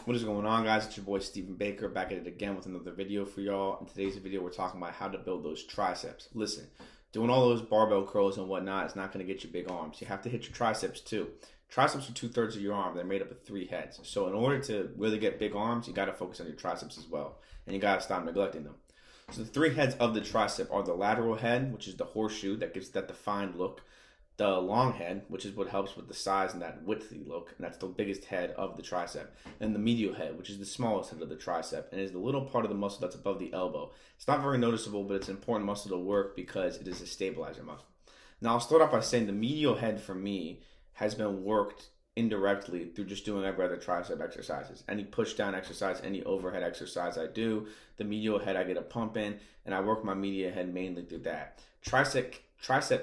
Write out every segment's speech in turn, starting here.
What is going on, guys? It's your boy Stephen Baker back at it again with another video for y'all. In today's video, we're talking about how to build those triceps. Listen, doing all those barbell curls and whatnot is not going to get you big arms. You have to hit your triceps too. Triceps are 2/3 of your arm. They're made up of 3 heads. So in order to really get big arms, you got to focus on your triceps as well. And you got to stop neglecting them. So the 3 heads of the tricep are the lateral head, which is the horseshoe that gives that defined look. The long head, which is what helps with the size and that widthy look, and that's the biggest head of the tricep. And the medial head, which is the smallest head of the tricep, and is the little part of the muscle that's above the elbow. It's not very noticeable, but it's an important muscle to work because it is a stabilizer muscle. Now, I'll start off by saying the medial head for me has been worked indirectly through just doing every other tricep exercises. Any push down exercise, any overhead exercise I do, the medial head I get a pump in, and I work my medial head mainly through that. Tricep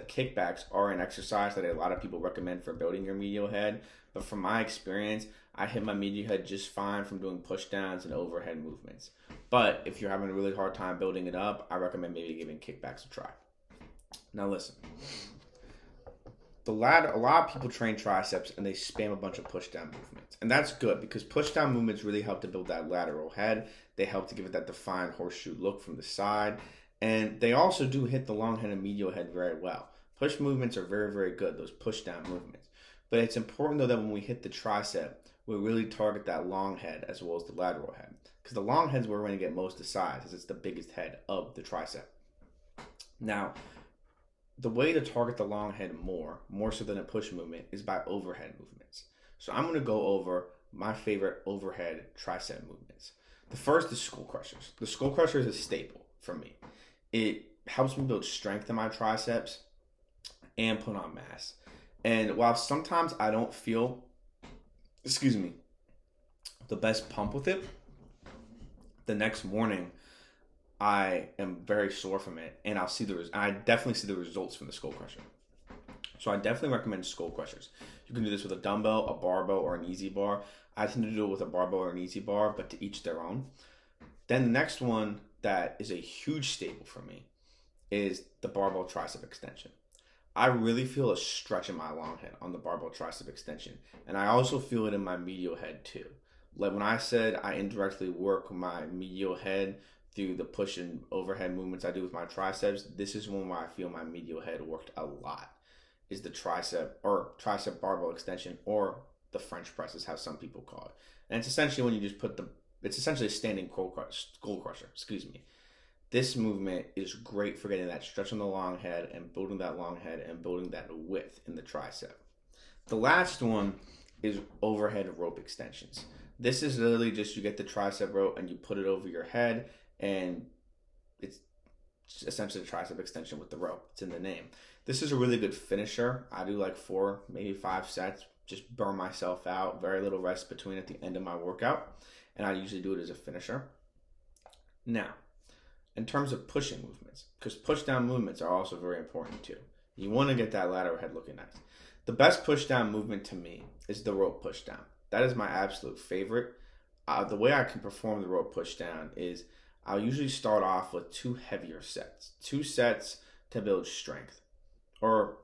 kickbacks are an exercise that a lot of people recommend for building your medial head, but from my experience, I hit my medial head just fine from doing push downs and overhead movements. But if you're having a really hard time building it up, I recommend maybe giving kickbacks a try. Now listen, a lot of people train triceps and they spam a bunch of push down movements, and that's good because push down movements really help to build that lateral head. They help to give it that defined horseshoe look from the side. And they also do hit the long head and medial head very well. Push movements are very, very good, those push down movements. But it's important though that when we hit the tricep, we really target that long head as well as the lateral head. Because the long head is where we're going to get most of the size, as it's the biggest head of the tricep. Now, the way to target the long head more so than a push movement, is by overhead movements. So I'm going to go over my favorite overhead tricep movements. The first is skull crushers. The skull crusher is a staple for me. It helps me build strength in my triceps and put on mass. And while sometimes I don't feel, the best pump with it, the next morning I am very sore from it, and I definitely see the results from the skull crusher. So I definitely recommend skull crushers. You can do this with a dumbbell, a barbell, or an easy bar. I tend to do it with a barbell or an easy bar, but to each their own. Then the next one that is a huge staple for me is the barbell tricep extension. I really feel a stretch in my long head on the barbell tricep extension, and I also feel it in my medial head too. Like when I said I indirectly work my medial head through the push and overhead movements I do with my triceps, this is one where I feel my medial head worked a lot, is the tricep barbell extension, or the French press is how some people call it. And it's essentially when you just it's essentially a standing skull crusher, This movement is great for getting that stretch on the long head and building that long head and building that width in the tricep. The last one is overhead rope extensions. This is literally just you get the tricep rope and you put it over your head, and it's essentially a tricep extension with the rope. It's in the name. This is a really good finisher. I do like 4, maybe 5 sets, just burn myself out, very little rest between at the end of my workout. And I usually do it as a finisher. Now, in terms of pushing movements, because push down movements are also very important too. You want to get that lateral head looking nice. The best push down movement to me is the rope push down. That is my absolute favorite. The way I can perform the rope push down is I'll usually start off with 2 heavier sets. 2 sets to build strength, or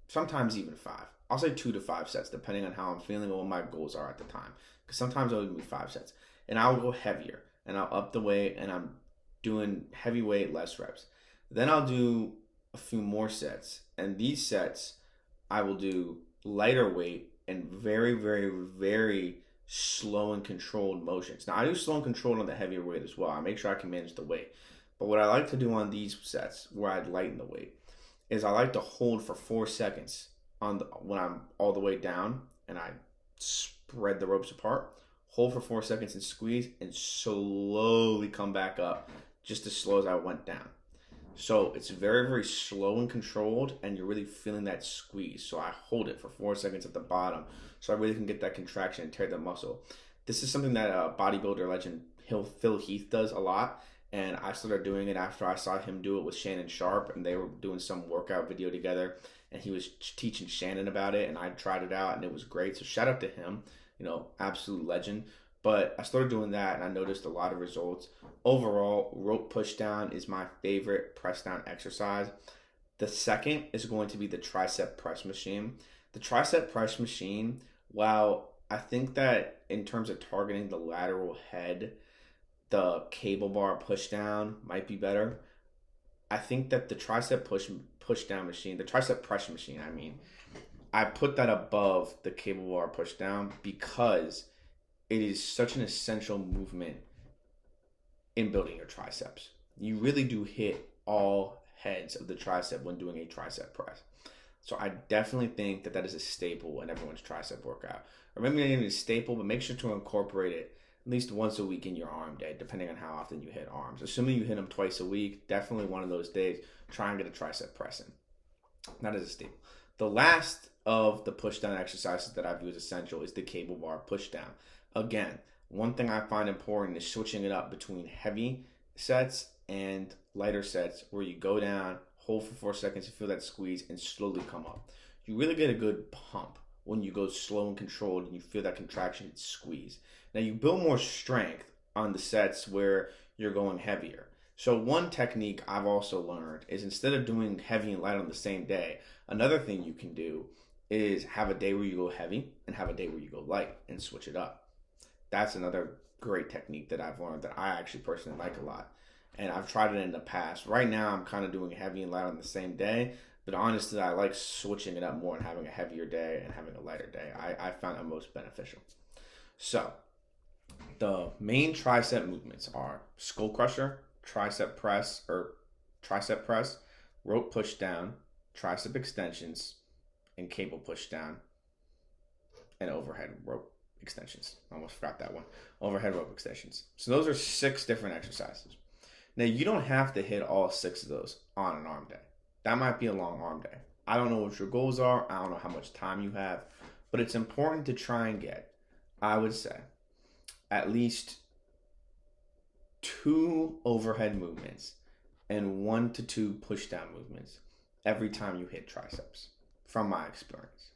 sometimes even 5. I'll say 2 to 5 sets depending on how I'm feeling or what my goals are at the time. Because sometimes I'll do 5 sets. And I'll go heavier, and I'll up the weight, and I'm doing heavy weight, less reps. Then I'll do a few more sets, and these sets I will do lighter weight and very, very, very slow and controlled motions. Now I do slow and controlled on the heavier weight as well. I make sure I can manage the weight. But what I like to do on these sets, where I lighten the weight, is I like to hold for 4 seconds when I'm all the way down, and I spread the ropes apart. Hold for 4 seconds and squeeze, and slowly come back up, just as slow as I went down. So it's very, very slow and controlled, and you're really feeling that squeeze. So I hold it for 4 seconds at the bottom, so I really can get that contraction and tear the muscle. This is something that bodybuilder legend Phil Heath does a lot, and I started doing it after I saw him do it with Shannon Sharp, and they were doing some workout video together, and he was teaching Shannon about it, and I tried it out, and it was great. So shout out to him. Absolute legend. But I started doing that, and I noticed a lot of results. Overall, rope push down is my favorite press down exercise. The second is going to be the tricep press machine. The tricep press machine, while I think that in terms of targeting the lateral head, the cable bar push down might be better. I think that the tricep push down machine, the tricep press machine, I put that above the cable bar push down because it is such an essential movement in building your triceps. You really do hit all heads of the tricep when doing a tricep press. So I definitely think that that is a staple in everyone's tricep workout. Or maybe not even a staple, but make sure to incorporate it at least once a week in your arm day, depending on how often you hit arms. Assuming you hit them twice a week, definitely one of those days, try and get a tricep press in. That is a staple. The last of the push down exercises that I view as essential is the cable bar push down. Again, one thing I find important is switching it up between heavy sets and lighter sets where you go down, hold for 4 seconds, you feel that squeeze, and slowly come up. You really get a good pump when you go slow and controlled and you feel that contraction and squeeze. Now you build more strength on the sets where you're going heavier. So one technique I've also learned is instead of doing heavy and light on the same day, another thing you can do is have a day where you go heavy and have a day where you go light and switch it up. That's another great technique that I've learned that I actually personally like a lot. And I've tried it in the past. Right now, I'm kind of doing heavy and light on the same day. But honestly, I like switching it up more and having a heavier day and having a lighter day. I found it most beneficial. So, the main tricep movements are skull crusher, tricep press, rope push down, tricep extensions, and cable push down, and overhead rope extensions. I almost forgot that one. Overhead rope extensions. So those are 6 different exercises. Now, you don't have to hit all 6 of those on an arm day. That might be a long arm day. I don't know what your goals are. I don't know how much time you have. But it's important to try and get, I would say, at least 2 overhead movements and 1 to 2 push down movements every time you hit triceps, from my experience.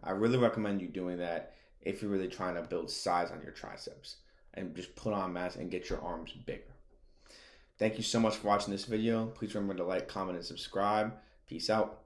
I really recommend you doing that if you're really trying to build size on your triceps and just put on mass and get your arms bigger. Thank you so much for watching this video. Please remember to like, comment, and subscribe. Peace out.